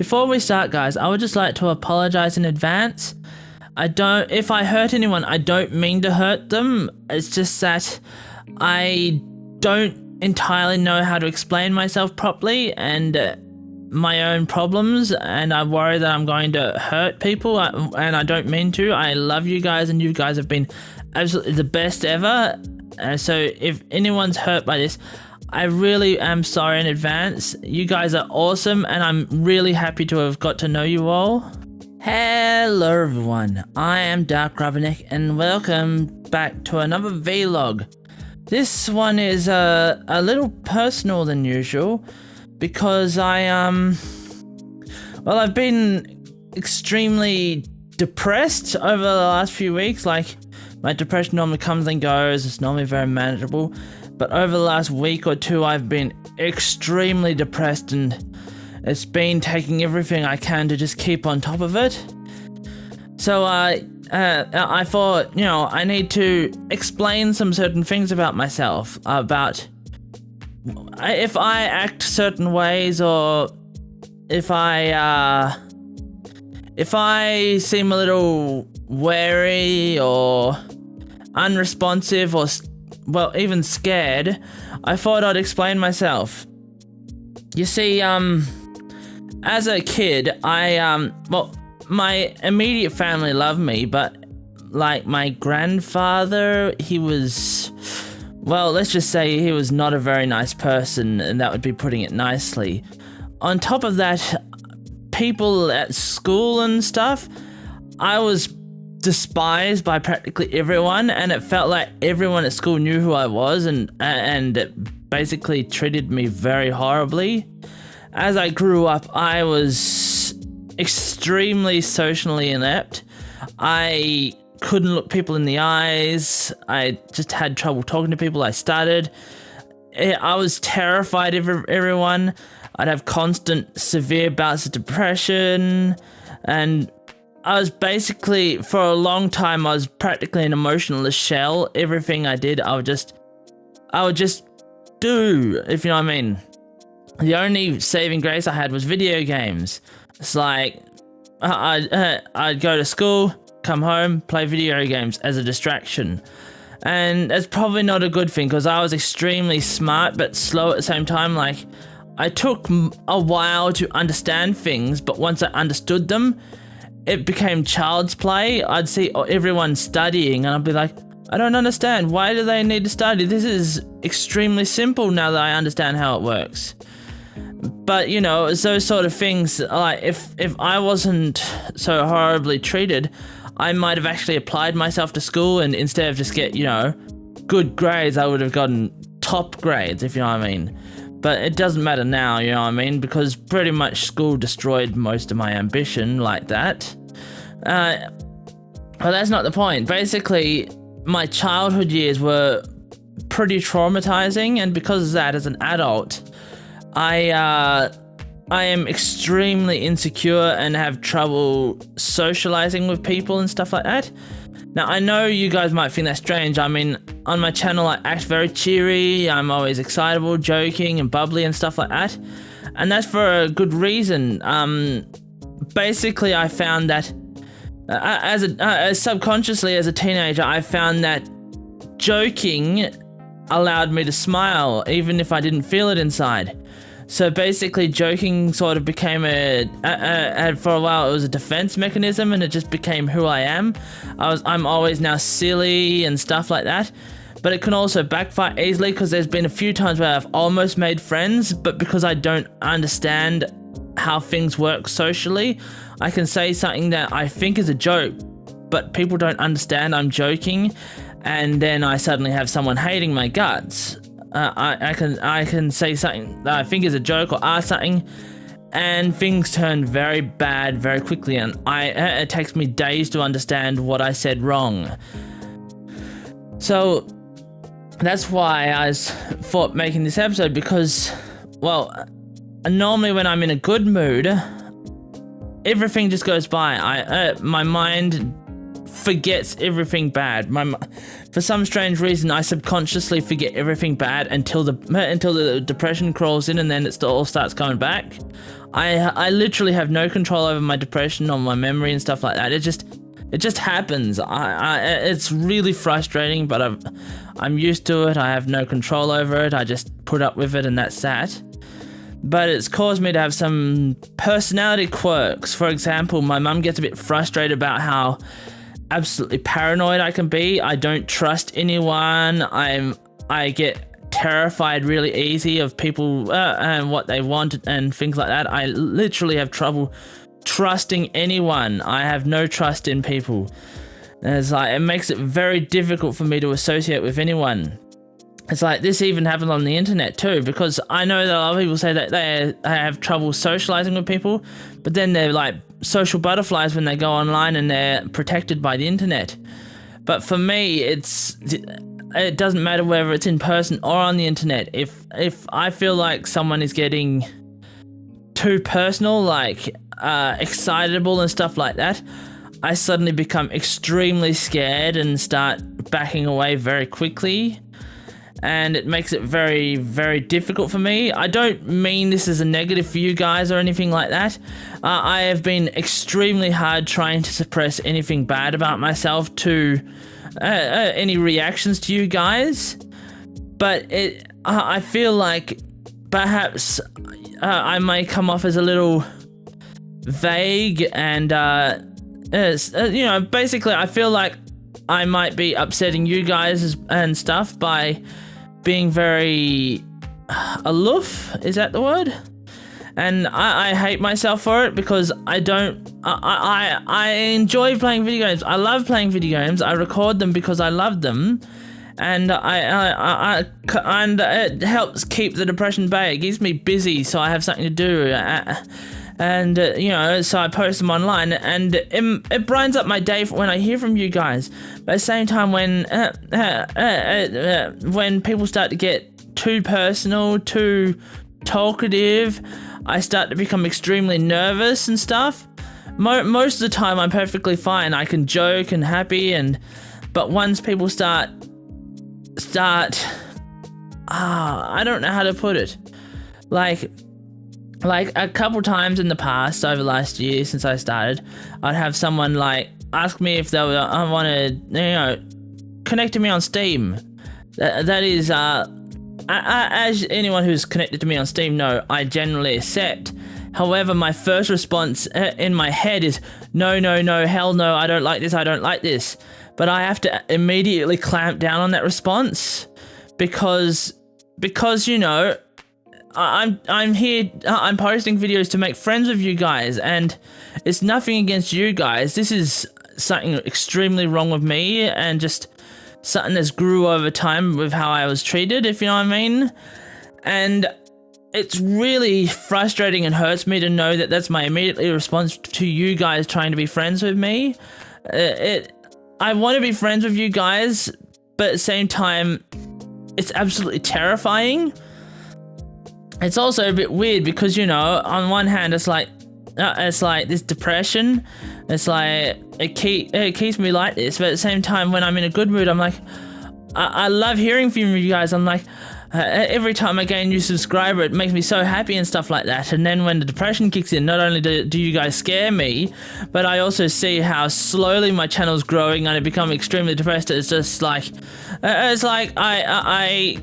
Before we start, guys, I would just like to apologize in advance. If I hurt anyone, I don't mean to hurt them. It's just that I don't entirely know how to explain myself properly and my own problems, and I worry that I'm going to hurt people, and I don't mean to. I love you guys, and you guys have been absolutely the best ever. So if anyone's hurt by this, I really am sorry in advance. You guys are awesome, and I'm really happy to have got to know you all. Hello everyone, I am DarkRubberNeck, and welcome back to another vlog. This one is a little personal than usual, because I've been extremely depressed over the last few weeks. Like, my depression normally comes and goes, it's normally very manageable, but over the last week or two I've been extremely depressed, and it's been taking everything I can to just keep on top of it. So I thought, I need to explain some certain things about myself, about if I act certain ways, or if I seem a little wary or unresponsive, or even scared. I thought I'd explain myself. You see, as a kid, my immediate family loved me, but like my grandfather, he was, let's just say he was not a very nice person, and that would be putting it nicely. On top of that, people at school and stuff, I was despised by practically everyone, and it felt like everyone at school knew who I was, and it basically treated me very horribly. As I grew up, I was extremely socially inept. I couldn't look people in the eyes. I just had trouble talking to people. I was terrified of everyone. I'd have constant severe bouts of depression, and I was basically, for a long time, I was practically an emotionless shell. Everything I did, I would just do, if you know what I mean. The only saving grace I had was video games. It's like, I'd go to school, come home, play video games as a distraction. And that's probably not a good thing, because I was extremely smart but slow at the same time. Like, I took a while to understand things, but once I understood them, it became child's play. I'd see everyone studying, and I'd be like, I don't understand. Why do they need to study? This is extremely simple now that I understand how it works. But, it's those sort of things. Like, if I wasn't so horribly treated, I might have actually applied myself to school, and instead of just get, good grades, I would have gotten top grades, if you know what I mean. But it doesn't matter now, you know what I mean, because pretty much school destroyed most of my ambition like that. But that's not the point. Basically, my childhood years were pretty traumatizing, and because of that, as an adult, I am extremely insecure and have trouble socializing with people and stuff like that. Now, I know you guys might think that's strange. I mean, on my channel, I act very cheery. I'm always excitable, joking, and bubbly and stuff like that. And that's for a good reason. Basically, I found that subconsciously as a teenager, I found that joking allowed me to smile, even if I didn't feel it inside. So basically, joking sort of became for a while, it was a defense mechanism, and it just became who I am. I'm always now silly and stuff like that. But it can also backfire easily, because there's been a few times where I've almost made friends, but because I don't understand how things work socially, I can say something that I think is a joke, but people don't understand I'm joking, and then I suddenly have someone hating my guts. I can say something that I think is a joke, or ask something, and things turn very bad very quickly, and it takes me days to understand what I said wrong. So that's why I thought making this episode, because, normally when I'm in a good mood, everything just goes by. My mind forgets everything bad. for some strange reason, I subconsciously forget everything bad until the depression crawls in, and then it all starts coming back. I literally have no control over my depression or my memory and stuff like that. It just happens. It's really frustrating, but I'm used to it. I have no control over it. I just put up with it, and that's that. But it's caused me to have some personality quirks. For example, my mum gets a bit frustrated about how absolutely paranoid I can be. I don't trust anyone. I get terrified really easy of people and what they want and things like that. I literally have trouble trusting anyone. I have no trust in people. It makes it very difficult for me to associate with anyone. It's like this even happens on the internet too, because I know that a lot of people say that they have trouble socializing with people, but then they're like social butterflies when they go online and they're protected by the internet. But for me, it doesn't matter whether it's in person or on the internet. If I feel like someone is getting too personal, like excitable and stuff like that, I suddenly become extremely scared and start backing away very quickly. And it makes it very, very difficult for me. I don't mean this as a negative for you guys or anything like that. I have been extremely hard trying to suppress anything bad about myself to any reactions to you guys. But I feel like perhaps I may come off as a little vague and, basically I feel like I might be upsetting you guys and stuff by being very aloof, is that the word? And I hate myself for it because I enjoy playing video games. I love playing video games. I record them because I love them, and and it helps keep the depression bay. It keeps me busy, so I have something to do. And so I post them online, and it brightens up my day when I hear from you guys. But at the same time, when people start to get too personal, too talkative, I start to become extremely nervous and stuff. Most of the time, I'm perfectly fine. I can joke and happy, but once people start, I don't know how to put it, like a couple times in the past, over last year since I started, I'd have someone like ask me if they wanted, connect to me on Steam. That is, as anyone who's connected to me on Steam know, I generally accept. However, my first response in my head is, no, hell no, I don't like this. But I have to immediately clamp down on that response because I'm here, I'm posting videos to make friends with you guys, and it's nothing against you guys. This is something extremely wrong with me, and just something that's grew over time with how I was treated, if you know what I mean. And it's really frustrating and hurts me to know that that's my immediate response to you guys trying to be friends with me. I want to be friends with you guys, but at the same time, it's absolutely terrifying. It's also a bit weird because, on one hand, it's like this depression. It's like it keeps me like this, but at the same time, when I'm in a good mood, I'm like, I love hearing from you guys. I'm like, every time I gain a new subscriber, it makes me so happy and stuff like that. And then when the depression kicks in, not only do you guys scare me, but I also see how slowly my channel's growing and I become extremely depressed. It's just like, I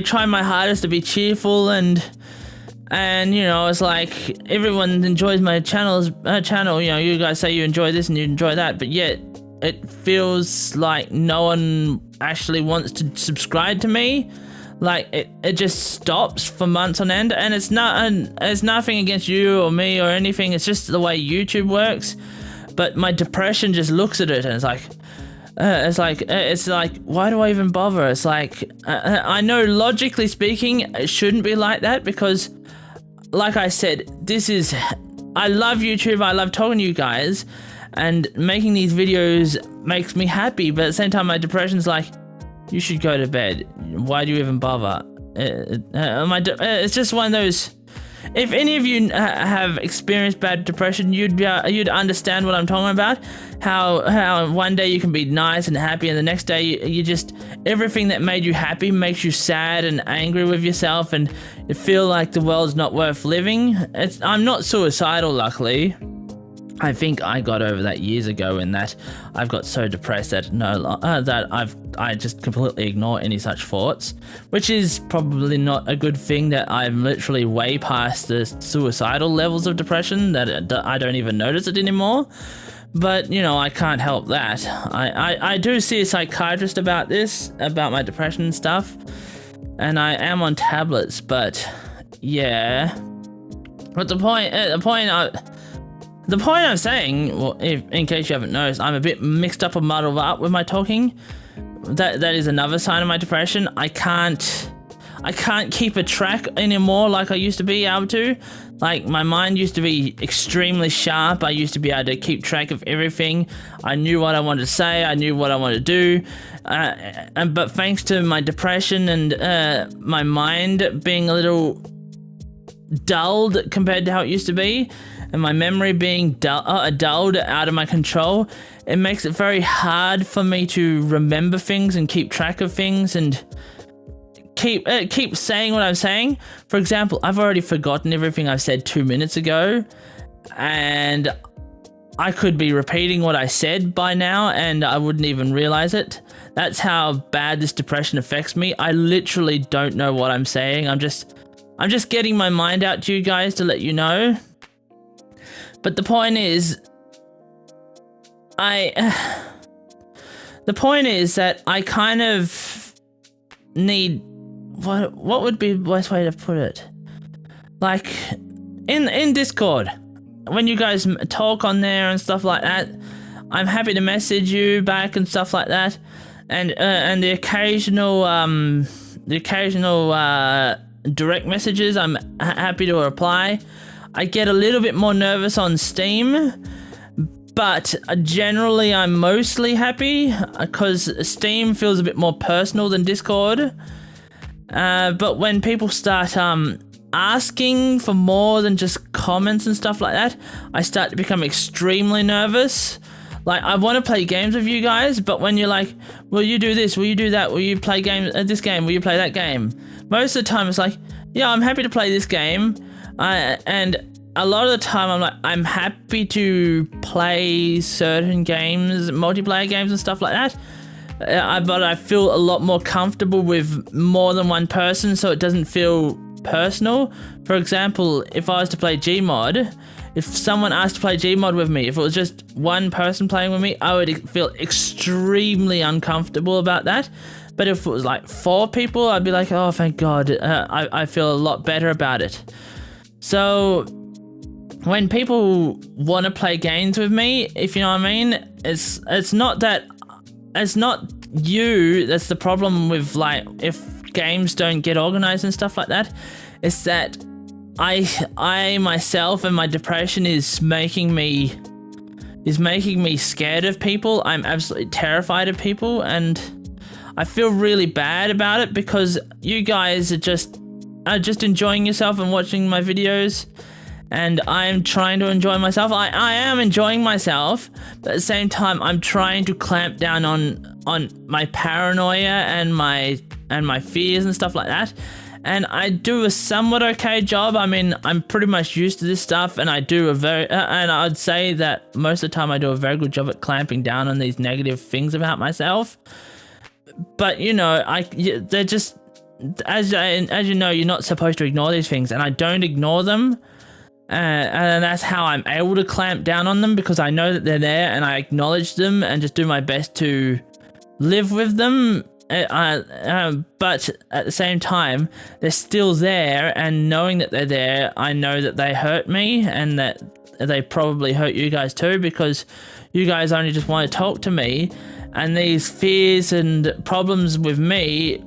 try my hardest to be cheerful and it's like everyone enjoys my channel. You guys say you enjoy this and you enjoy that, but yet it feels like no one actually wants to subscribe to me. Like it just stops for months on end, and it's nothing against you or me or anything. It's just the way YouTube works. But my depression just looks at it and it's like, why do I even bother? It's like, I know logically speaking, it shouldn't be like that because, like I said, I love YouTube. I love talking to you guys, and making these videos makes me happy. But at the same time, my depression's like, you should go to bed. Why do you even bother? It's just one of those. if any of you have experienced bad depression, you'd understand what I'm talking about. How one day you can be nice and happy, and the next day you just, everything that made you happy makes you sad and angry with yourself, and you feel like the world's not worth living. I'm not suicidal, luckily. I think I got over that years ago, in that I've got so depressed that I just completely ignore any such thoughts, which is probably not a good thing, that I'm literally way past the suicidal levels of depression that I don't even notice it anymore. But, you know, I can't help that. I do see a psychiatrist about this, about my depression and stuff, and I am on tablets, but yeah. But the point I'm saying, well, in case you haven't noticed, I'm a bit mixed up and muddled up with my talking. That is another sign of my depression. I can't keep a track anymore like I used to be able to. Like, my mind used to be extremely sharp. I used to be able to keep track of everything. I knew what I wanted to say. I knew what I wanted to do. But thanks to my depression and my mind being a little dulled compared to how it used to be, and my memory being dulled out of my control, it makes it very hard for me to remember things and keep track of things and keep saying what I'm saying. For example, I've already forgotten everything I said 2 minutes ago, and I could be repeating what I said by now and I wouldn't even realize it. That's how bad this depression affects me. I literally don't know what I'm saying. I'm just getting my mind out to you guys to let you know. But the point is, that I kind of need, what would be the best way to put it? Like, in Discord, when you guys talk on there and stuff like that, I'm happy to message you back and stuff like that, and the occasional direct messages, I'm happy to reply. I get a little bit more nervous on Steam, but generally I'm mostly happy because Steam feels a bit more personal than Discord. But when people start asking for more than just comments and stuff like that, I start to become extremely nervous. Like, I want to play games with you guys, but when you're like, will you do this, will you do that, will you play this game, will you play that game? Most of the time it's like, yeah, I'm happy to play this game. And a lot of the time I'm happy to play certain games, multiplayer games and stuff like that. But I feel a lot more comfortable with more than one person, so it doesn't feel personal. For example, if I was to play Gmod, if someone asked to play Gmod with me, if it was just one person playing with me, I would feel extremely uncomfortable about that. But if it was like 4 people, I'd be like, oh, thank God, I feel a lot better about it. So when people want to play games with me, if you know what I mean, it's not you that's the problem with, like, if games don't get organized and stuff like that. It's that I myself and my depression is making me scared of people. I'm absolutely terrified of people, and I feel really bad about it because you guys are just enjoying yourself and watching my videos, and I'm trying to enjoy myself. I am enjoying myself, but at the same time I'm trying to clamp down on my paranoia and my fears and stuff like that. And I do a somewhat okay job. I mean, I'm pretty much used to this stuff, and I do and I'd say that most of the time I do a very good job at clamping down on these negative things about myself. But, you know, they're just, as you know, you're not supposed to ignore these things, and I don't ignore them. And that's how I'm able to clamp down on them, because I know that they're there and I acknowledge them and just do my best to live with them. But at the same time, they're still there, and knowing that they're there, I know that they hurt me, and that they probably hurt you guys too, because you guys only just want to talk to me, and these fears and problems with me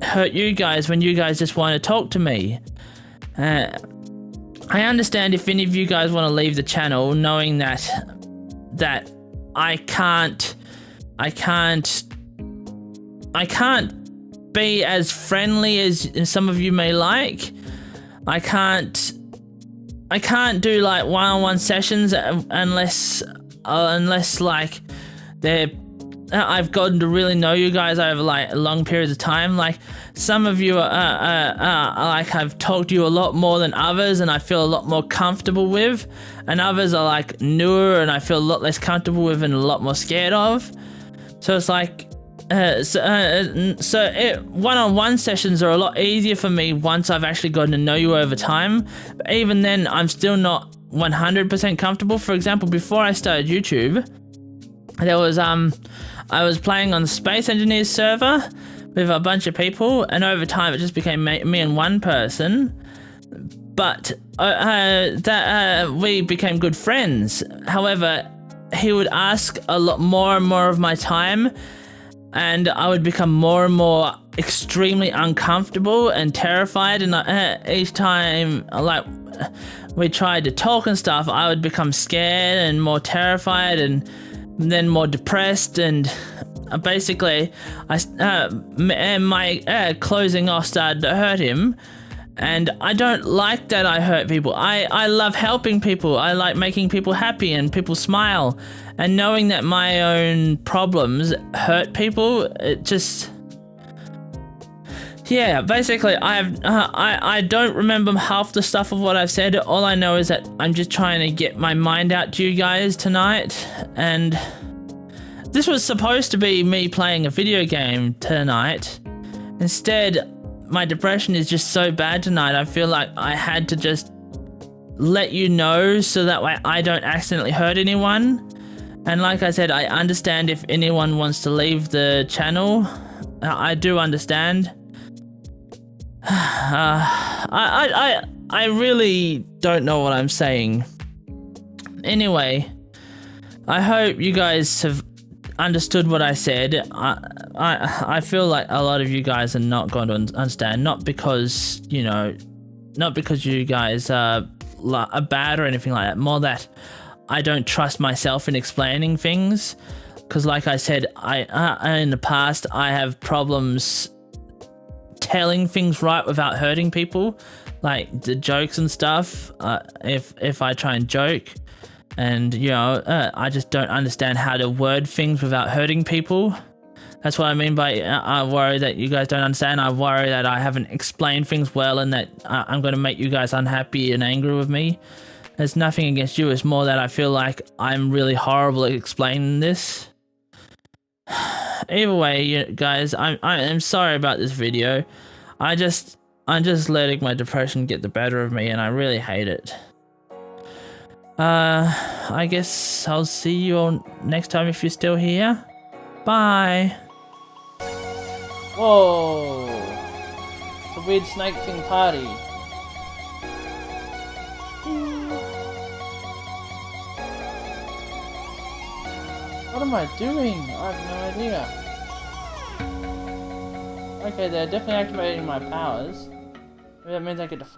hurt you guys when you guys just want to talk to me. I understand if any of you guys want to leave the channel, knowing that I can't be as friendly as some of you may like. I can't I can't do like one-on-one sessions unless like they're I've gotten to really know you guys over like long periods of time. Like some of you are like I've talked to you a lot more than others, and I feel a lot more comfortable with, and others are like newer and I feel a lot less comfortable with and a lot more scared of. So it's like one-on-one sessions are a lot easier for me once I've actually gotten to know you over time. But even then, I'm still not 100% comfortable. For example, before I started YouTube, there was I was playing on the Space Engineers server with a bunch of people, and over time it just became me and one person. But we became good friends. However, he would ask a lot more and more of my time, and I would become more and more extremely uncomfortable and terrified. And each time, like, we tried to talk and stuff, I would become scared and more terrified, and then more depressed. And basically, my closing off started to hurt him. And I don't like that I hurt people. I love helping people. I like making people happy and people smile. And knowing that my own problems hurt people, it just... Yeah, basically, I don't remember half the stuff of what I've said. All I know is that I'm just trying to get my mind out to you guys tonight. And this was supposed to be me playing a video game tonight. Instead, my depression is just so bad tonight. I feel like I had to just let you know so that way I don't accidentally hurt anyone. And like I said, I understand if anyone wants to leave the channel. I do understand. I really don't know what I'm saying. Anyway, I hope you guys have understood what I said. I feel like a lot of you guys are not going to understand, not because you guys are bad or anything like that, more that I don't trust myself in explaining things, because like I said, I in the past I have problems telling things right without hurting people, like the jokes and stuff. If I try and joke, and I just don't understand how to word things without hurting people. That's what I mean by I worry that you guys don't understand. I worry that I haven't explained things well, and that I'm going to make you guys unhappy and angry with me. There's nothing against you. It's more that I feel like I'm really horrible at explaining this. Either way, you guys, I'm sorry about this video. I'm just letting my depression get the better of me, and I really hate it. I guess I'll see you all next time if you're still here. Bye. Whoa! It's a weird snake thing party. What am I doing? I have no idea. Okay, they're definitely activating my powers. Maybe that means I get to